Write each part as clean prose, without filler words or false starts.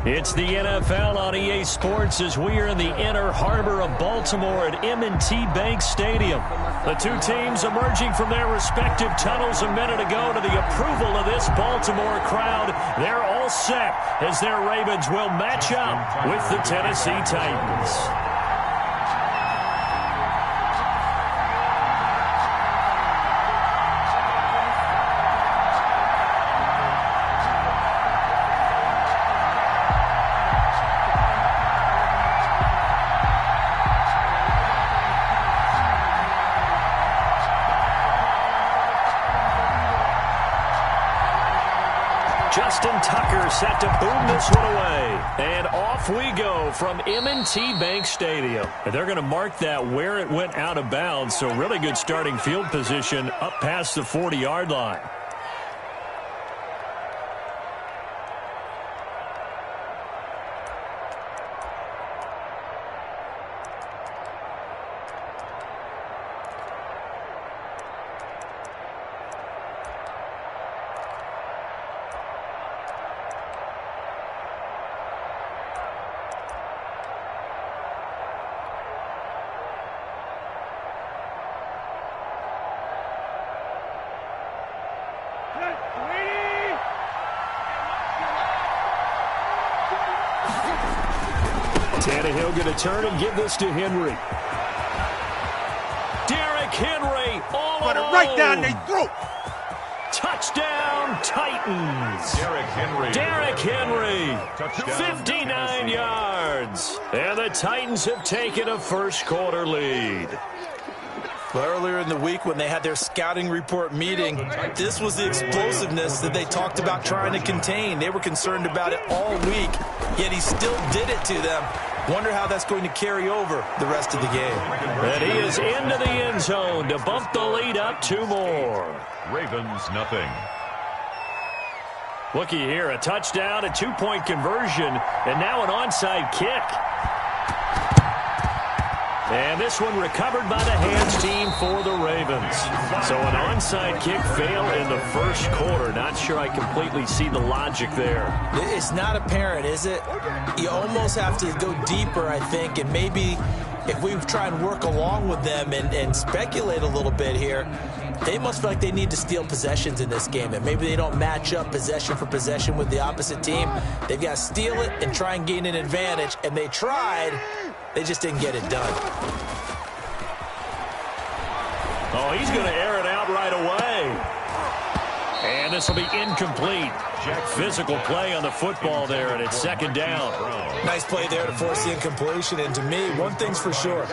It's the NFL on EA Sports as we are in the inner harbor of Baltimore at M&T Bank Stadium. The two teams emerging from their respective tunnels a minute ago to the approval of this Baltimore crowd. They're all set as their Ravens will match up with the Tennessee Titans. Set to boom this one away. And off we go from M&T Bank Stadium. And they're going to mark that where it went out of bounds. So really good starting field position up past the 40-yard line. Tannehill going to turn and give this to Henry. Derrick Henry all alone. Right down their throat. Touchdown, Titans. Derrick Henry. 59 yards. And the Titans have taken a first-quarter lead. Well, earlier in the week when they had their scouting report meeting, this was the explosiveness that they talked about trying to contain. They were concerned about it all week, yet he still did it to them. Wonder how that's going to carry over the rest of the game. And he is into the end zone to bump the lead up 2 more. Ravens nothing. Looky here, a touchdown, a 2-point conversion, and now an onside kick. And this one recovered by the hands team for the Ravens. So an onside kick fail in the first quarter. Not sure I completely see the logic there. It's not apparent, is it? You almost have to go deeper, I think, and maybe if we try and work along with them and speculate a little bit here, they must feel like they need to steal possessions in this game, and maybe they don't match up possession for possession with the opposite team. They've got to steal it and try and gain an advantage, and they tried. They just didn't get it done. Oh, he's going to air it out right away. And this will be incomplete. Physical play on the football there, and it's second down. Nice play there to force the incompletion. And to me, one thing's for sure.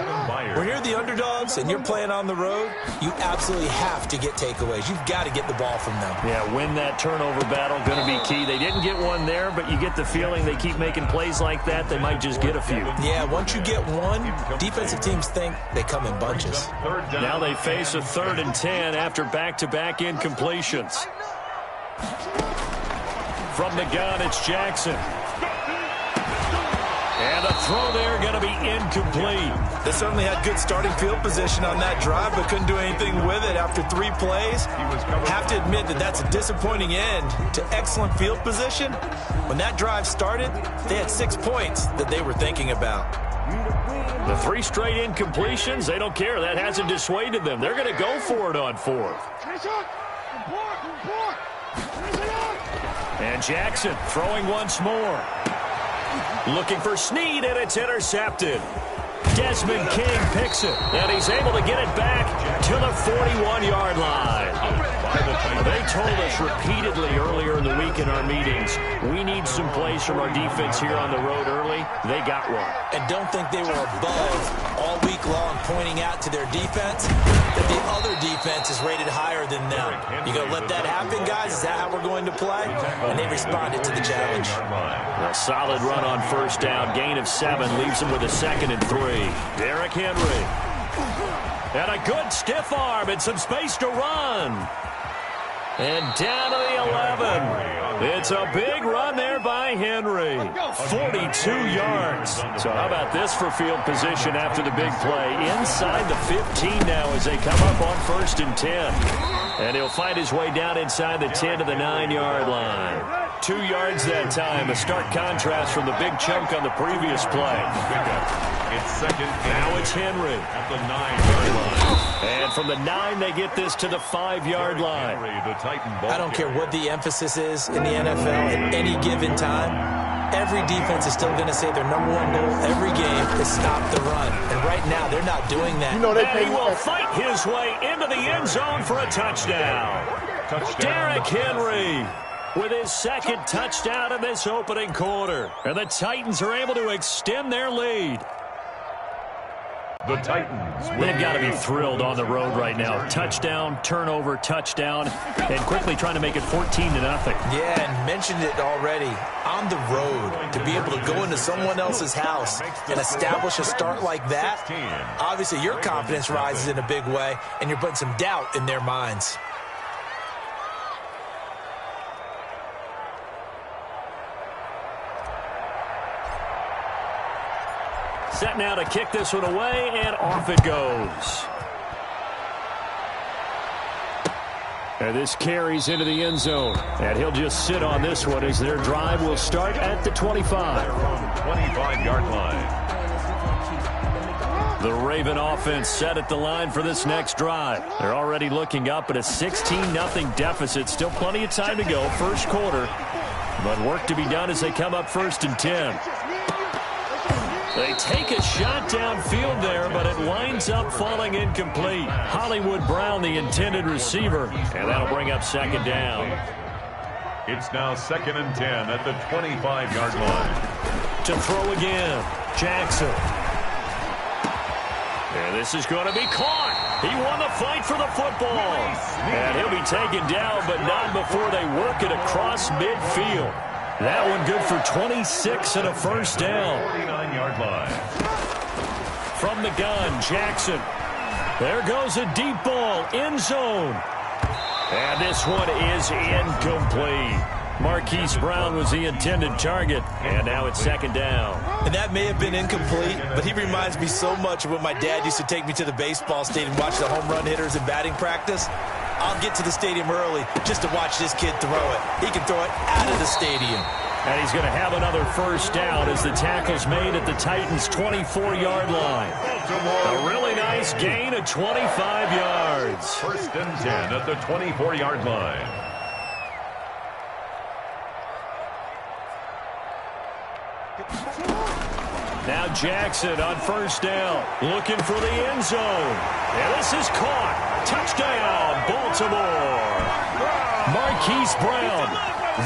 When you're the underdogs and you're playing on the road, you absolutely have to get takeaways. You've got to get the ball from them. Yeah, win that turnover battle, going to be key. They didn't get one there, but you get the feeling they keep making plays like that, they might just get a few. Yeah, once you get one, defensive teams think they come in bunches. Now they face a 3rd and 10 after back-to-back incompletions. From the gun, it's Jackson. And a throw there going to be incomplete. They certainly had good starting field position on that drive, but couldn't do anything with it after 3 plays. Have to admit that that's a disappointing end to excellent field position. When that drive started, they had 6 points that they were thinking about. The 3 straight incompletions, they don't care. That hasn't dissuaded them. They're going to go for it on 4th. And Jackson throwing once more. Looking for Snead, and it's intercepted. Desmond King picks it, and he's able to get it back to the 41-yard line. They told us repeatedly earlier in the week in our meetings, we need some plays from our defense here on the road early. They got one. And don't think they were above all week long pointing out to their defense that the other defense is rated higher than them. You going to let that happen, guys? Is that how we're going to play? And they responded to the challenge. A solid run on first down. Gain of 7 leaves them with a 2nd and 3. Derrick Henry. And a good stiff arm and some space to run. And down to the 11. It's a big run there by Henry. 42 yards. So how about this for field position after the big play? Inside the 15 now as they come up on 1st and 10. And he'll find his way down inside the 10 to the 9-yard line. 2 yards that time. A stark contrast from the big chunk on the previous play. It's second. Now it's Henry. At the 9-yard line. And from the 9, they get this to the 5-yard line. Henry, the Titan ball I don't care what the emphasis is in the NFL at any given time. Every defense is still going to say their number one goal every game is stop the run. And right now, they're not doing that. You know they And he will fight his way into the end zone for a touchdown. Derrick Henry with his second touchdown in this opening quarter. And the Titans are able to extend their lead. The Titans. They've got to be thrilled on the road right now. Touchdown, turnover, touchdown, and quickly trying to make it 14-0. Yeah, and mentioned it already. On the road, to be able to go into someone else's house and establish a start like that, obviously your confidence rises in a big way, and you're putting some doubt in their minds. Set now to kick this one away, and off it goes. And this carries into the end zone. And he'll just sit on this one as their drive will start at the 25. 25-yard line. The Raven offense set at the line for this next drive. They're already looking up at a 16-0 deficit. Still plenty of time to go, first quarter. But work to be done as they come up 1st and 10. They take a shot downfield there, but it winds up falling incomplete. Hollywood Brown, the intended receiver, and that'll bring up 2nd down. It's now 2nd and 10 at the 25-yard line. To throw again, Jackson. And this is going to be caught. He won the fight for the football. And he'll be taken down, but not before they work it across midfield. That one good for 26 and a first down. 49-yard line. From the gun, Jackson. There goes a deep ball, end zone. And this one is incomplete. Marquise Brown was the intended target, and now it's 2nd down. And that may have been incomplete, but he reminds me so much of when my dad used to take me to the baseball stadium and watch the home run hitters in batting practice. I'll get to the stadium early just to watch this kid throw it. He can throw it out of the stadium. And he's going to have another first down as the tackle's made at the Titans' 24-yard line. A really nice gain of 25 yards. 1st and 10 at the 24-yard line. Now Jackson on first down, looking for the end zone. And this is caught. Touchdown, Baltimore. Marquise Brown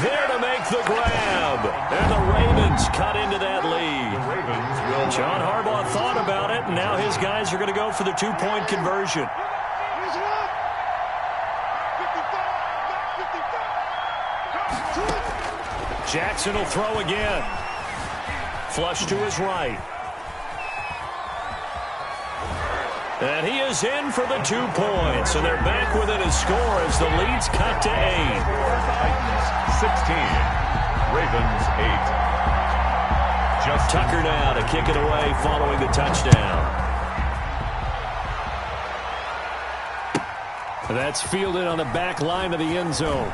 there to make the grab. And the Ravens cut into that lead. The Ravens will. John Harbaugh thought about it, and now his guys are going to go for the 2-point conversion. Jackson will throw again. Flush to his right. And he is in for the 2 points. And they're back within a score as the lead's cut to 8. Titans 16. Ravens 8. Just Tucker now to kick it away following the touchdown. That's fielded on the back line of the end zone.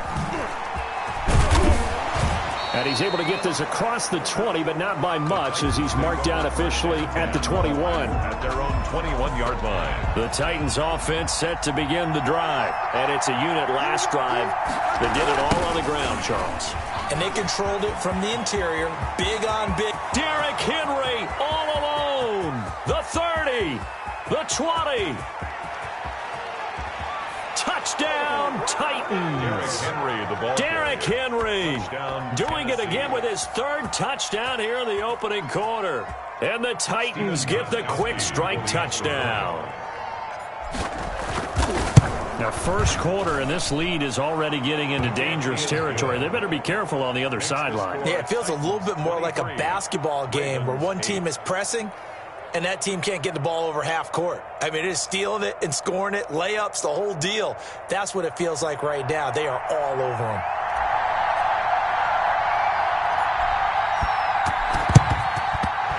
And he's able to get this across the 20, but not by much, as he's marked down officially at the 21. At their own 21-yard line. The Titans offense set to begin the drive. And it's a unit last drive that did it all on the ground, Charles. And they controlled it from the interior, big on big. Derrick Henry all alone. The 30, the 20. Touchdown, Titans. Derrick Henry doing it again with his 3rd touchdown here in the opening quarter. And the Titans get the quick strike touchdown. Now, first quarter, and this lead is already getting into dangerous territory. They better be careful on the other sideline. Yeah, it feels a little bit more like a basketball game where one team is pressing and that team can't get the ball over half court. I mean, it is stealing it and scoring it, layups, the whole deal. That's what it feels like right now. They are all over them.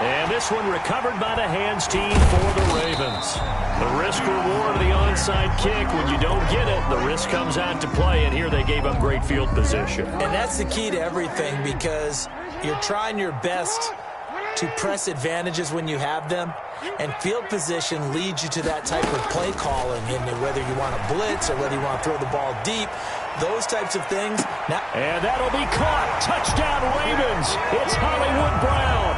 And this one recovered by the hands team for the Ravens. The risk-reward of the onside kick. When you don't get it, the risk comes out to play, and here they gave up great field position. And that's the key to everything, because you're trying your best to press advantages when you have them, and field position leads you to that type of play calling, and whether you want to blitz or whether you want to throw the ball deep, those types of things. And that'll be caught. Touchdown, Ravens. It's Hollywood Brown.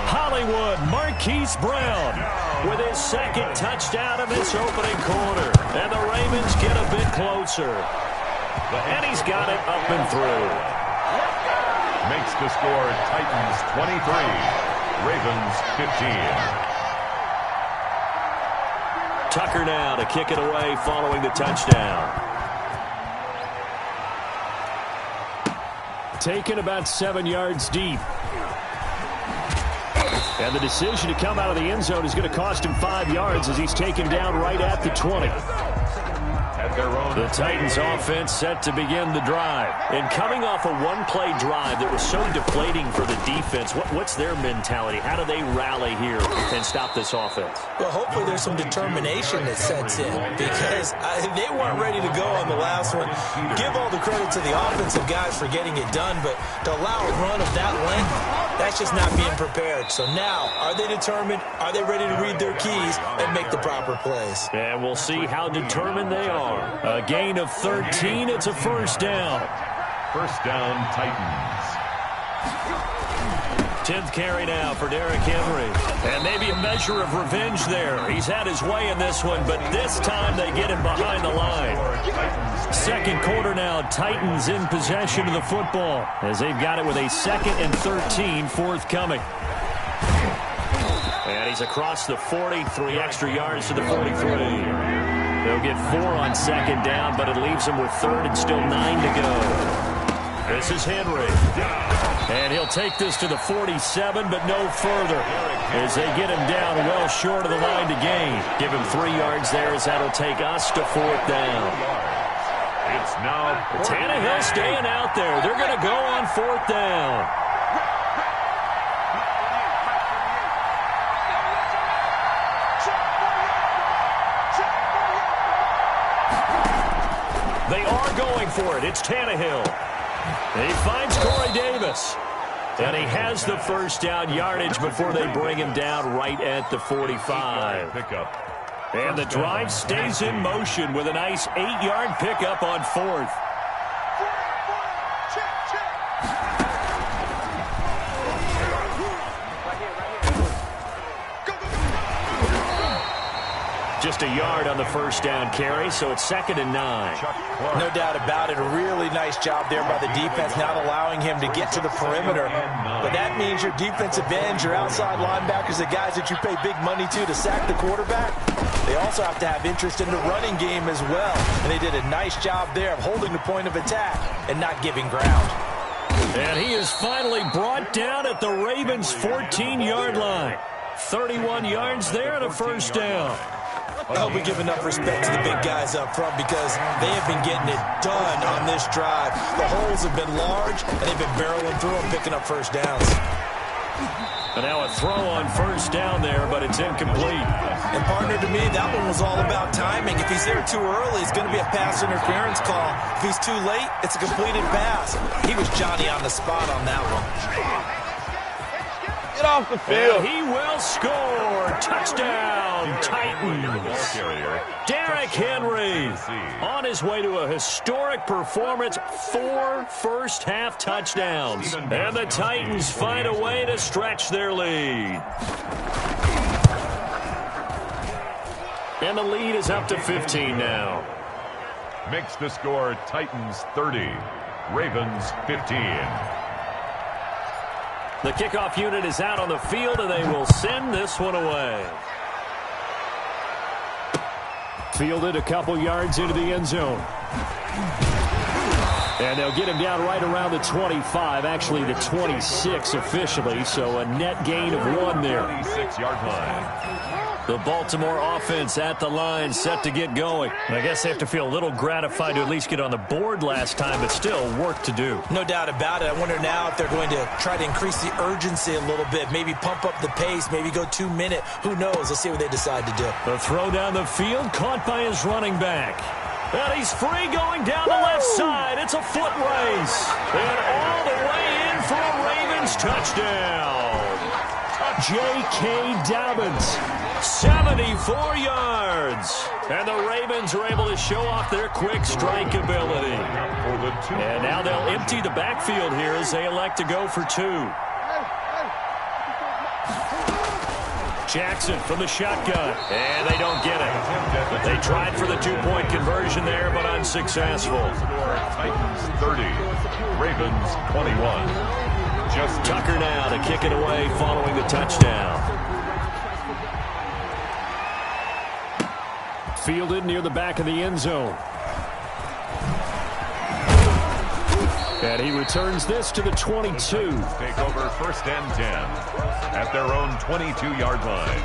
Hollywood Marquise Brown with his second touchdown of this opening quarter. And the Ravens get a bit closer. And he's got it up and through. Makes the score Titans 23, Ravens 15. Tucker now to kick it away following the touchdown. Taken about 7 yards deep. And the decision to come out of the end zone is going to cost him 5 yards as he's taken down right at the 20. The Titans offense set to begin the drive. And coming off a one-play drive that was so deflating for the defense, what's their mentality? How do they rally here and stop this offense? Well, hopefully there's some determination that sets in, because they weren't ready to go on the last one. Give all the credit to the offensive guys for getting it done, but to allow a run of that length, that's just not being prepared. So now, are they determined? Are they ready to read their keys and make the proper plays? And we'll see how determined they are. A gain of 13. It's a first down. First down, Titans. 10th carry now for Derrick Henry. And maybe a measure of revenge there. He's had his way in this one, but this time they get him behind the line. Second quarter now, Titans in possession of the football as they've got it with a 2nd and 13 forthcoming. And he's across the 40, 3 extra yards to the 43. They'll get 4 on second down, but it leaves them with 3rd and still 9 to go. This is Henry. And he'll take this to the 47, but no further as they get him down well short of the line to gain. Give him 3 yards there as that'll take us to 4th down. It's now Tannehill staying out there. They're going to go on 4th down. They are going for it. It's Tannehill. He finds Corey Davis. And he has the first down yardage before they bring him down right at the 45. And the drive stays in motion with a nice 8-yard pickup on 4th. Just a yard on the first down carry, so it's 2nd and 9. No doubt about it. A really nice job there by the defense, not allowing him to get to the perimeter. But that means your defensive ends, your outside linebackers, the guys that you pay big money to sack the quarterback, they also have to have interest in the running game as well. And they did a nice job there of holding the point of attack and not giving ground. And he is finally brought down at the Ravens' 14-yard line. 31 yards there and a first down. I hope we give enough respect to the big guys up front, because they have been getting it done on this drive. The holes have been large, and they've been barreling through them, picking up first downs. And now a throw on first down there, but it's incomplete. And partner, to me, that one was all about timing. If he's there too early, it's going to be a pass interference call. If he's too late, it's a completed pass. He was Johnny on the spot on that one. Get off the field. And he will score. Touchdown, Titans. Derrick Henry on his way to a historic performance. 4 first-half touchdowns. And the Titans find a way to stretch their lead. And the lead is up to 15 now. Makes the score Titans 30, Ravens 15. The kickoff unit is out on the field, and they will send this one away. Fielded a couple yards into the end zone. And they'll get him down right around the 25, actually the 26 officially, so a net gain of 1 there. 26-yard line. The Baltimore offense at the line, set to get going. I guess they have to feel a little gratified to at least get on the board last time, but still work to do. No doubt about it. I wonder now if they're going to try to increase the urgency a little bit, maybe pump up the pace, maybe go 2-minute. Who knows? Let's see what they decide to do. The throw down the field, caught by his running back. And he's free going down the left side. It's a foot race. And all the way in for a Ravens touchdown. J.K. Dobbins, 74 yards. And the Ravens are able to show off their quick strike ability. And now they'll empty the backfield here as they elect to go for 2. Jackson from the shotgun, and they don't get it. They tried for the 2-point conversion there, but unsuccessful. Titans 30, Ravens 21. Just Tucker now to kick it away following the touchdown. Fielded near the back of the end zone. And he returns this to the 22. Take over 1st and 10 at their own 22-yard line.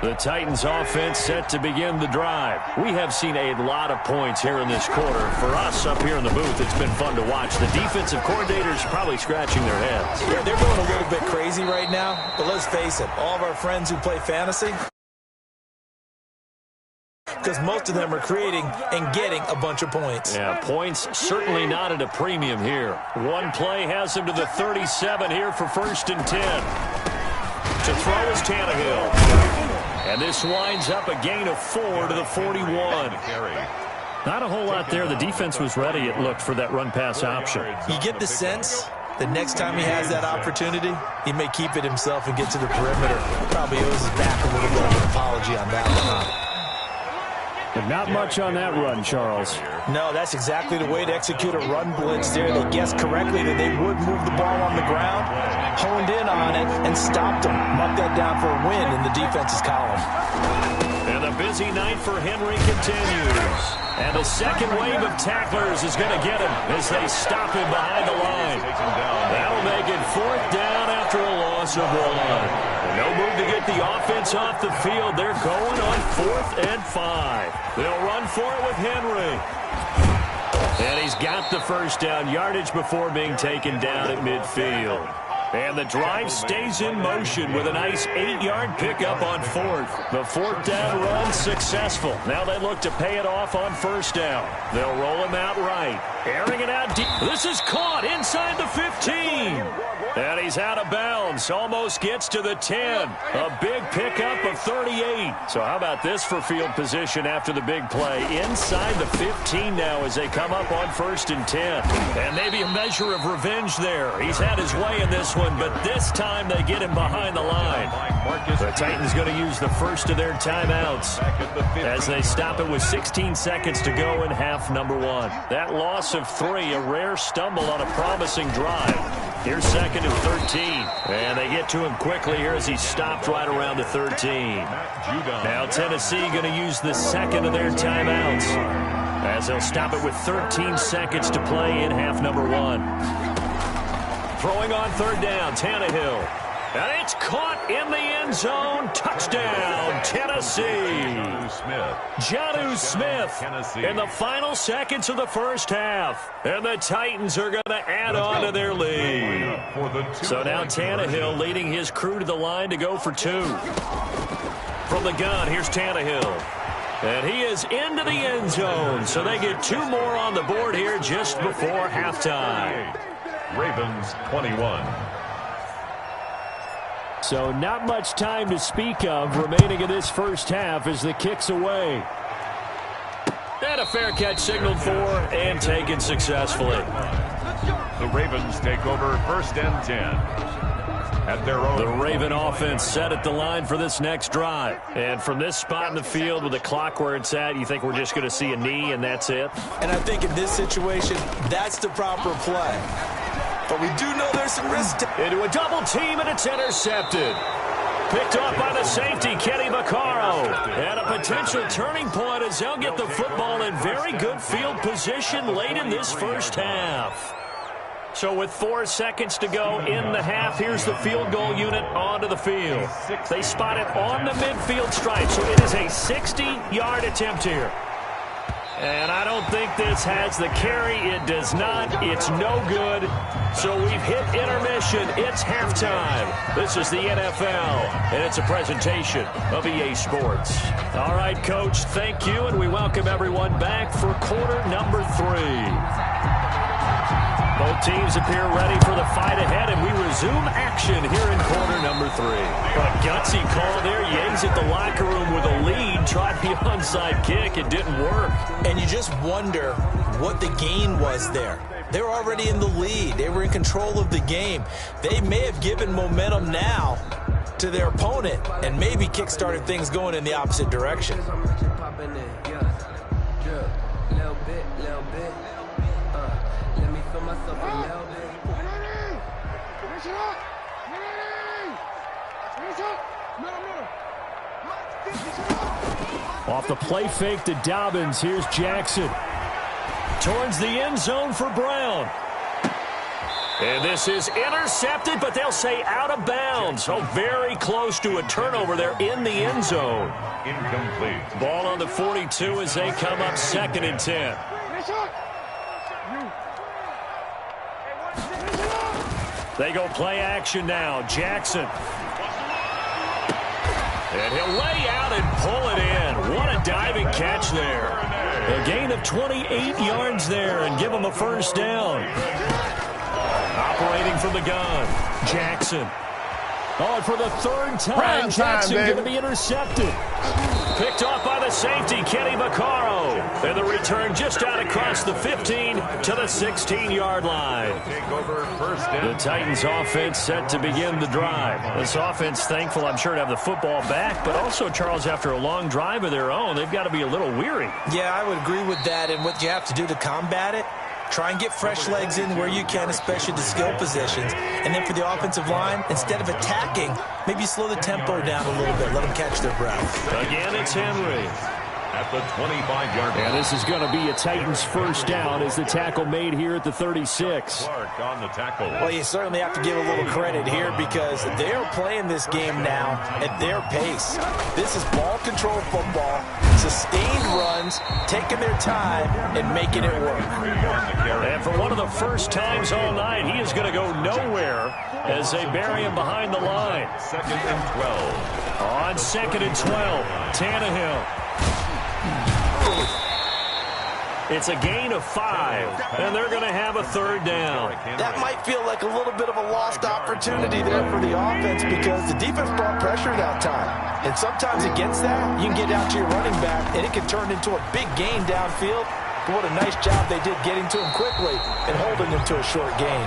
The Titans offense set to begin the drive. We have seen a lot of points here in this quarter. For us up here in the booth, it's been fun to watch. The defensive coordinators probably scratching their heads. Yeah, they're going a little bit crazy right now, but let's face it, all of our friends who play fantasy, because most of them are creating and getting a bunch of points. Yeah, points certainly not at a premium here. One play has him to the 37 here for 1st and 10. To throw is Tannehill. And this winds up a gain of 4 to the 41. Not a whole lot there. The defense was ready, it looked, for that run-pass option. You get the sense that next time he has that opportunity, he may keep it himself and get to the perimeter. Probably owes his back a little bit of an apology on that one, huh? But not much on that run, Charles. No, that's exactly the way to execute a run blitz there. They guessed correctly that they would move the ball on the ground, honed in on it, and stopped them. Marked that down for a win in the defense's column. And the busy night for Henry continues. And the second wave of tacklers is going to get him as they stop him behind the line. That'll make it 4th down after a loss of 1. No move to get the offense off the field. They're going on 4th and 5. They'll run for it with Henry. And he's got the first down yardage before being taken down at midfield. And the drive stays in motion with a nice 8-yard pickup on 4th. The 4th down run successful. Now they look to pay it off on 1st down. They'll roll him out right. Airing it out deep. This is caught inside the 15. And he's out of bounds. Almost gets to the 10. A big pickup of 38. So how about this for field position after the big play? Inside the 15 now as they come up on 1st and 10. And maybe a measure of revenge there. He's had his way in this one, but this time they get him behind the line. The Titans going to use the first of their timeouts as they stop it with 16 seconds to go in half number 1. That loss of 3, a rare stumble on a promising drive. Here's 2nd and 13. And they get to him quickly here as he stopped right around the 13. Now Tennessee going to use the second of their timeouts as they'll stop it with 13 seconds to play in half number 1. Throwing on 3rd down, Tannehill. And it's caught in the end zone. Touchdown, Tennessee. Jonnu Smith in the final seconds of the first half. And the Titans are going to add on to their lead. So now Tannehill leading his crew to the line to go for 2. From the gun, here's Tannehill. And he is into the end zone. So they get 2 more on the board here just before halftime. Ravens 21. So not much time to speak of remaining in this first half as the kick's away. And a fair catch signaled for and taken successfully. The Ravens take over 1st and 10 at their own. The Raven offense set at the line for this next drive. And from this spot in the field with the clock where it's at, you think we're just going to see a knee and that's it? And I think in this situation, that's the proper play. But we do know there's some risk. Into a double team, and it's intercepted. Picked off by the safety, Kenny Vaccaro. And a potential turning point as they'll get the football in very good field position late in this first half. So with 4 seconds to go in the half, here's the field goal unit onto the field. They spot it on the midfield stripe, so it is a 60-yard attempt here. And I don't think this has the carry. It does not. It's no good. So we've hit intermission. It's halftime. This is the NFL, and it's a presentation of EA Sports. All right, Coach, thank you, and we welcome everyone back for quarter number 3. Both teams appear ready for the fight ahead, and we resume action here in quarter number 3. What a gutsy call there. Ye's at the locker room with a lead. Tried the onside kick. It didn't work. And you just wonder what the gain was there. They were already in the lead. They were in control of the game. They may have given momentum now to their opponent and maybe kick-started things going in the opposite direction. Off the play fake to Dobbins. Here's Jackson. Towards the end zone for Brown. And this is intercepted, but they'll say out of bounds. So very close to a turnover there in the end zone. Incomplete. Ball on the 42 as they come up 2nd and 10. They go play action now. Jackson. And he'll lay out and pull it in. What a diving catch there. A gain of 28 yards there and give him a first down. Operating from the gun, Jackson. Oh, and for the 3rd time, Jackson going to be intercepted. Picked off by the safety, Kenny Vaccaro. And the return just out across the 15 to the 16-yard line. The Titans offense set to begin the drive. This offense thankful, I'm sure, to have the football back, but also, Charles, after a long drive of their own, they've got to be a little weary. Yeah, I would agree with that, and what you have to do to combat it, try and get fresh legs in where you can, especially the skill positions. And then for the offensive line, instead of attacking, maybe slow the tempo down a little bit. Let them catch their breath. Again, it's Henry. At the 25-yard line. And this is going to be a Titans first down as the tackle made here at the 36. Clark on the tackle. Well, you certainly have to give a little credit here because they're playing this game now at their pace. This is ball control football, sustained runs, taking their time, and making it work. And for one of the first times all night, he is going to go nowhere as they bury him behind the line. 2nd and 12. On 2nd and 12, Tannehill. It's a gain of 5, and they're going to have a 3rd down. That might feel like a little bit of a lost opportunity there for the offense because the defense brought pressure that time. And sometimes against that, you can get out to your running back, and it can turn into a big gain downfield. But what a nice job they did getting to him quickly and holding him to a short gain.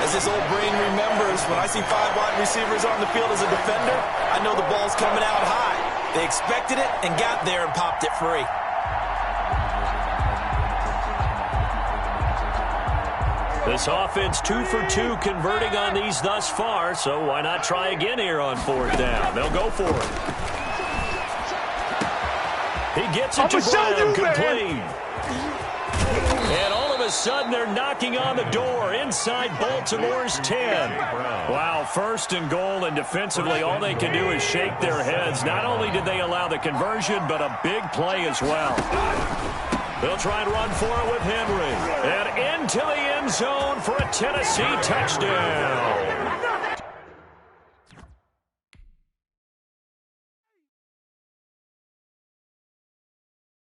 As this old brain remembers, when I see 5 wide receivers on the field as a defender, I know the ball's coming out high. They expected it and got there and popped it free. This offense 2 for 2 converting on these thus far, so why not try again here on 4th down? They'll go for it. He gets it to Brown, complete. And all of a sudden they're knocking on the door inside Baltimore's 10. Wow, 1st and goal, and defensively all they can do is shake their heads. Not only did they allow the conversion, but a big play as well. They'll try and run for it with Henry. And into the end zone for a Tennessee touchdown.